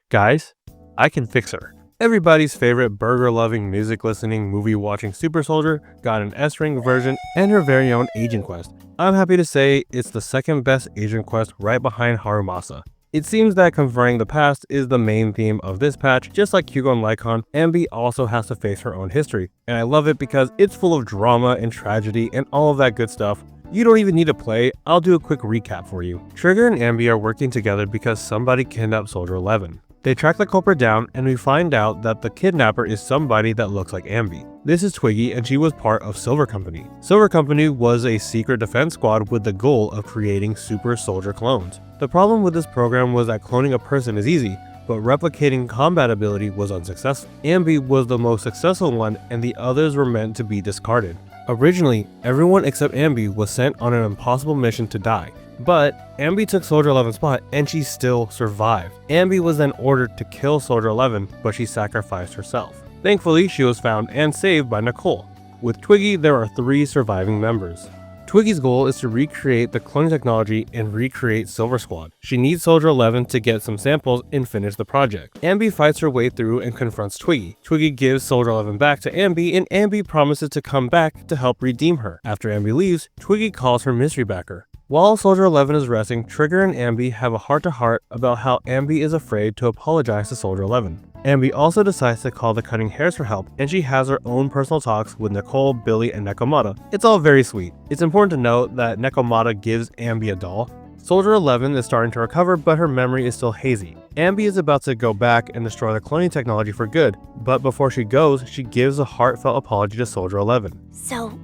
Guys, I can fix her. Everybody's favorite burger-loving, music-listening, movie-watching super soldier got an S-Ring version and her very own Agent Quest. I'm happy to say it's the second best Agent Quest right behind Harumasa. It seems that confronting the past is the main theme of this patch. Just like Hugo and Lycon, Anby also has to face her own history. And I love it because it's full of drama and tragedy and all of that good stuff. You don't even need to play, I'll do a quick recap for you. Trigger and Anby are working together because somebody kidnapped Soldier 11. They track the culprit down and we find out that the kidnapper is somebody that looks like Anby. This is Twiggy and she was part of Silver Company. Silver Company was a secret defense squad with the goal of creating super soldier clones. The problem with this program was that cloning a person is easy, but replicating combat ability was unsuccessful. Anby was the most successful one and the others were meant to be discarded. Originally, everyone except Anby was sent on an impossible mission to die. But Anby took Soldier 11's spot and she still survived. Anby was then ordered to kill Soldier 11, but she sacrificed herself. Thankfully, she was found and saved by Nicole. With Twiggy, there are 3 surviving members. Twiggy's goal is to recreate the cloning technology and recreate Silver Squad. She needs Soldier 11 to get some samples and finish the project. Anby fights her way through and confronts Twiggy. Twiggy gives Soldier 11 back to Anby and Anby promises to come back to help redeem her. After Anby leaves, Twiggy calls her mystery backer. While Soldier 11 is resting, Trigger and Anby have a heart-to-heart about how Anby is afraid to apologize to Soldier 11. Anby also decides to call the Cunning Hares for help, and she has her own personal talks with Nicole, Billy, and Nekomata. It's all very sweet. It's important to note that Nekomata gives Anby a doll. Soldier 11 is starting to recover, but her memory is still hazy. Anby is about to go back and destroy the cloning technology for good, but before she goes, she gives a heartfelt apology to Soldier 11. So,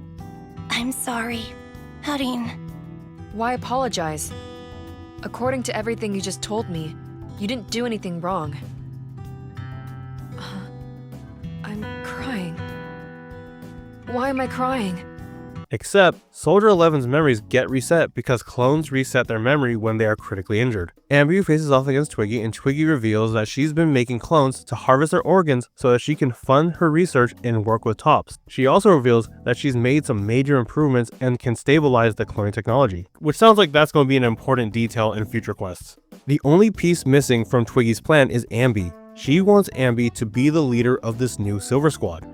I'm sorry, Harin. Why apologize? According to everything you just told me, you didn't do anything wrong. I'm crying. Why am I crying? Except, Soldier 11's memories get reset because clones reset their memory when they are critically injured. Anby faces off against Twiggy and Twiggy reveals that she's been making clones to harvest their organs so that she can fund her research and work with Tops. She also reveals that she's made some major improvements and can stabilize the cloning technology, which sounds like that's going to be an important detail in future quests. The only piece missing from Twiggy's plan is Anby. She wants Anby to be the leader of this new Silver Squad.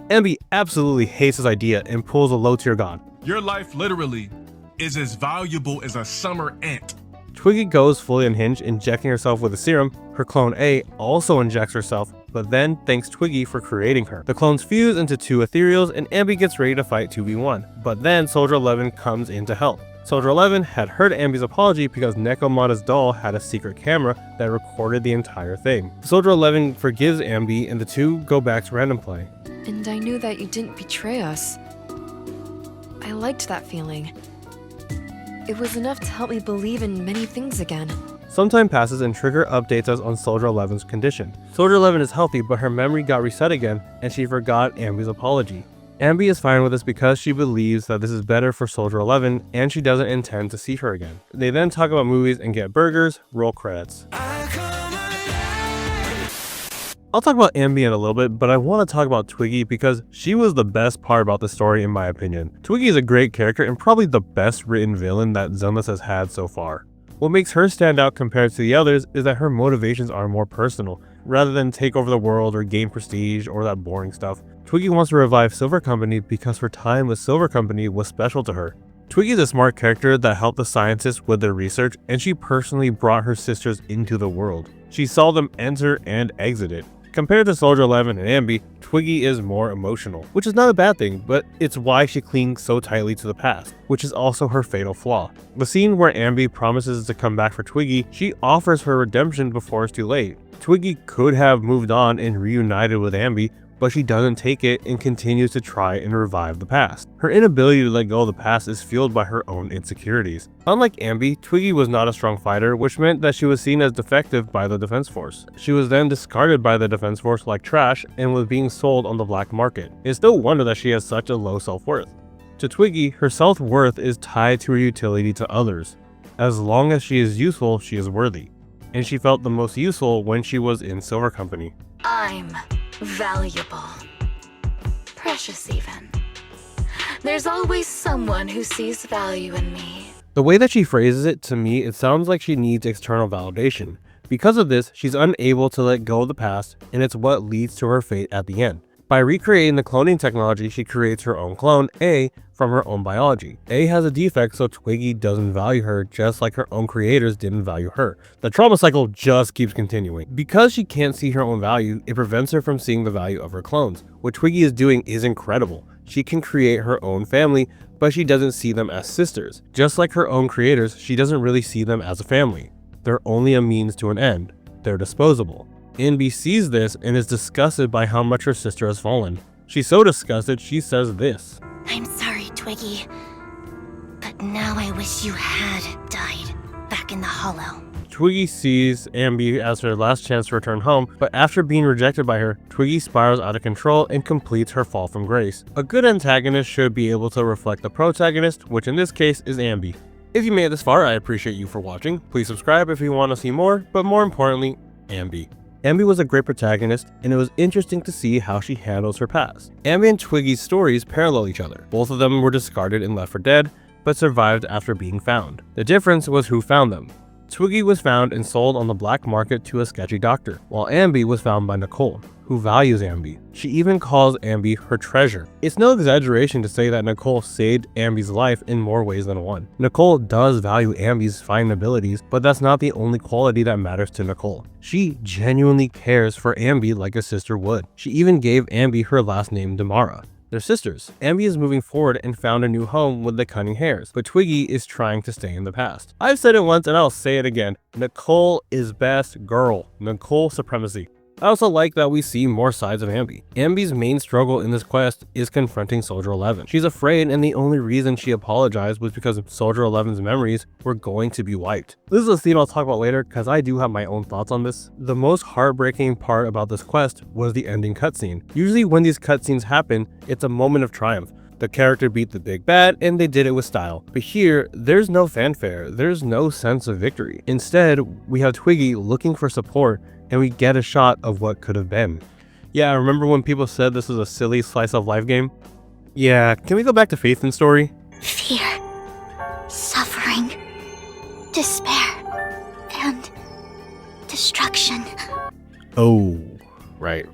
Anby absolutely hates this idea and pulls a low-tier god. Your life literally is as valuable as a summer ant. Twiggy goes fully unhinged, injecting herself with a serum. Her clone A also injects herself, but then thanks Twiggy for creating her. The clones fuse into 2 ethereals and Anby gets ready to fight 2v1, but then Soldier 11 comes in to help. Soldier 11 had heard Anby's apology because Nekomata's doll had a secret camera that recorded the entire thing. Soldier 11 forgives Anby and the two go back to random play. And I knew that you didn't betray us. I liked that feeling. It was enough to help me believe in many things again. Some time passes and Trigger updates us on Soldier 11's condition. Soldier 11 is healthy, but her memory got reset again and she forgot Anby's apology. Anby is fine with this because she believes that this is better for Soldier 11 and she doesn't intend to see her again. They then talk about movies and get burgers, roll credits. I'll talk about Anby in a little bit, but I want to talk about Twiggy because she was the best part about the story in my opinion. Twiggy is a great character and probably the best written villain that Zenless has had so far. What makes her stand out compared to the others is that her motivations are more personal, rather than take over the world or gain prestige or that boring stuff. Twiggy wants to revive Silver Company because her time with Silver Company was special to her. Twiggy is a smart character that helped the scientists with their research and she personally brought her sisters into the world. She saw them enter and exit it. Compared to Soldier 11 and Anby, Twiggy is more emotional, which is not a bad thing, but it's why she clings so tightly to the past, which is also her fatal flaw. The scene where Anby promises to come back for Twiggy, she offers her redemption before it's too late. Twiggy could have moved on and reunited with Anby, but she doesn't take it and continues to try and revive the past. Her inability to let go of the past is fueled by her own insecurities. Unlike Anby, Twiggy was not a strong fighter, which meant that she was seen as defective by the defense force. She was then discarded by the defense force like trash and was being sold on the black market. It's no wonder that she has such a low self-worth. To Twiggy, her self-worth is tied to her utility to others. As long as she is useful, she is worthy. And she felt the most useful when she was in Silver Company. I'm valuable. Precious even. There's always someone who sees value in me. The way that she phrases it, to me, it sounds like she needs external validation. Because of this, she's unable to let go of the past, and it's what leads to her fate at the end. By recreating the cloning technology, she creates her own clone, A, from her own biology. A has a defect, so Twiggy doesn't value her, just like her own creators didn't value her. The trauma cycle just keeps continuing. Because she can't see her own value, it prevents her from seeing the value of her clones. What Twiggy is doing is incredible. She can create her own family, but she doesn't see them as sisters. Just like her own creators, she doesn't really see them as a family. They're only a means to an end. They're disposable. Anby sees this and is disgusted by how much her sister has fallen. She's so disgusted, she says this. I'm sorry, Twiggy. But now I wish you had died back in the hollow. Twiggy sees Anby as her last chance to return home, but after being rejected by her, Twiggy spirals out of control and completes her fall from grace. A good antagonist should be able to reflect the protagonist, which in this case is Anby. If you made it this far, I appreciate you for watching. Please subscribe if you want to see more, but more importantly, Anby. Anby was a great protagonist, and it was interesting to see how she handles her past. Anby and Twiggy's stories parallel each other. Both of them were discarded and left for dead, but survived after being found. The difference was who found them. Twiggy was found and sold on the black market to a sketchy doctor, while Anby was found by Nicole, who values Anby. She even calls Anby her treasure. It's no exaggeration to say that Nicole saved Anby's life in more ways than one. Nicole does value Anby's fine abilities, but that's not the only quality that matters to Nicole. She genuinely cares for Anby like a sister would. She even gave Anby her last name, Damara. They're sisters. Anby is moving forward and found a new home with the Cunning Hares, but Twiggy is trying to stay in the past. I've said it once and I'll say it again. Nicole is best girl. Nicole supremacy. I also like that we see more sides of Anby. Anby's main struggle in this quest is confronting Soldier 11. She's afraid, and the only reason she apologized was because Soldier 11's memories were going to be wiped. This is a theme I'll talk about later because I do have my own thoughts on this. The most heartbreaking part about this quest was the ending cutscene. Usually when these cutscenes happen, it's a moment of triumph. The character beat the big bad, and they did it with style. But here, there's no fanfare, there's no sense of victory. Instead, we have Twiggy looking for support, and we get a shot of what could have been. Yeah, I remember when people said this was a silly slice of life game? Yeah, can we go back to Faithin's story? Fear, suffering, despair, and destruction. Oh, right.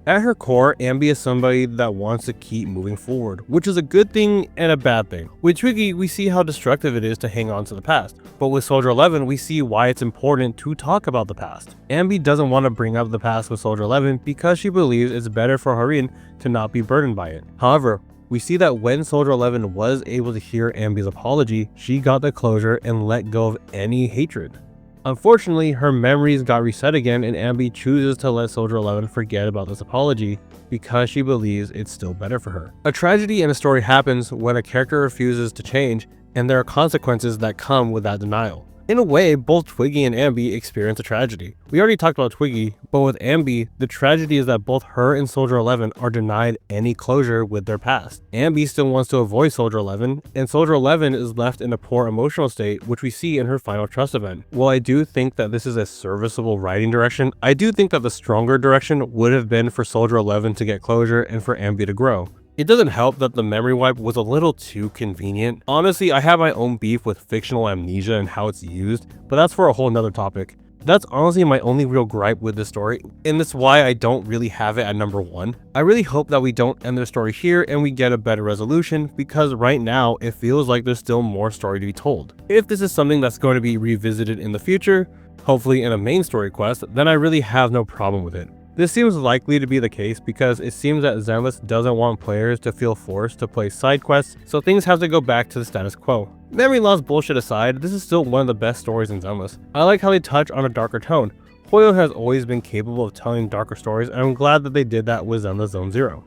At her core, Anby is somebody that wants to keep moving forward, which is a good thing and a bad thing. With Twiggy, we see how destructive it is to hang on to the past, but with Soldier 11, we see why it's important to talk about the past. Anby doesn't want to bring up the past with Soldier 11 because she believes it's better for Harin to not be burdened by it. However, we see that when Soldier 11 was able to hear Anby's apology, she got the closure and let go of any hatred. Unfortunately, her memories got reset again, and Anby chooses to let Soldier 11 forget about this apology because she believes it's still better for her. A tragedy in a story happens when a character refuses to change, and there are consequences that come with that denial. In a way, both Twiggy and Anby experience a tragedy. We already talked about Twiggy, but with Anby, the tragedy is that both her and Soldier 11 are denied any closure with their past. Anby still wants to avoid Soldier 11, and Soldier 11 is left in a poor emotional state, which we see in her final trust event. While I do think that this is a serviceable writing direction, I do think that the stronger direction would have been for Soldier 11 to get closure and for Anby to grow. It doesn't help that the memory wipe was a little too convenient. Honestly, I have my own beef with fictional amnesia and how it's used, but that's for a whole nother topic. That's honestly my only real gripe with this story, and that's why I don't really have it at number 1. I really hope that we don't end the story here and we get a better resolution, because right now it feels like there's still more story to be told. If this is something that's going to be revisited in the future, hopefully in a main story quest, then I really have no problem with it. This seems likely to be the case because it seems that Zenless doesn't want players to feel forced to play side quests, so things have to go back to the status quo. Memory loss bullshit aside, this is still one of the best stories in Zenless. I like how they touch on a darker tone. Hoyo has always been capable of telling darker stories, and I'm glad that they did that with Zenless Zone Zero.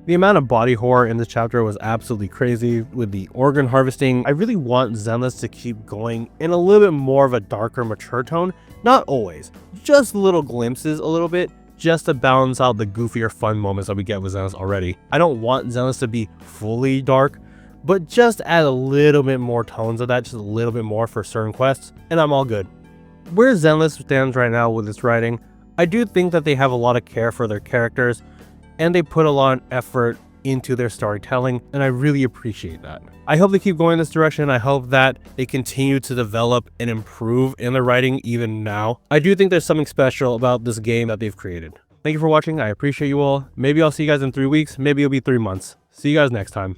The amount of body horror in this chapter was absolutely crazy with the organ harvesting. I really want Zenless to keep going in a little bit more of a darker, mature tone. Not always, just little glimpses a little bit, just to balance out the goofier fun moments that we get with Zenless already. I don't want Zenless to be fully dark, but just add a little bit more tones of that, just a little bit more for certain quests, and I'm all good. Where Zenless stands right now with its writing, I do think that they have a lot of care for their characters, and they put a lot of effort into their storytelling, and I really appreciate that. I hope they keep going in this direction. I hope that they continue to develop and improve in their writing even now. I do think there's something special about this game that they've created. Thank you for watching. I appreciate you all. Maybe I'll see you guys in 3 weeks. Maybe it'll be 3 months. See you guys next time.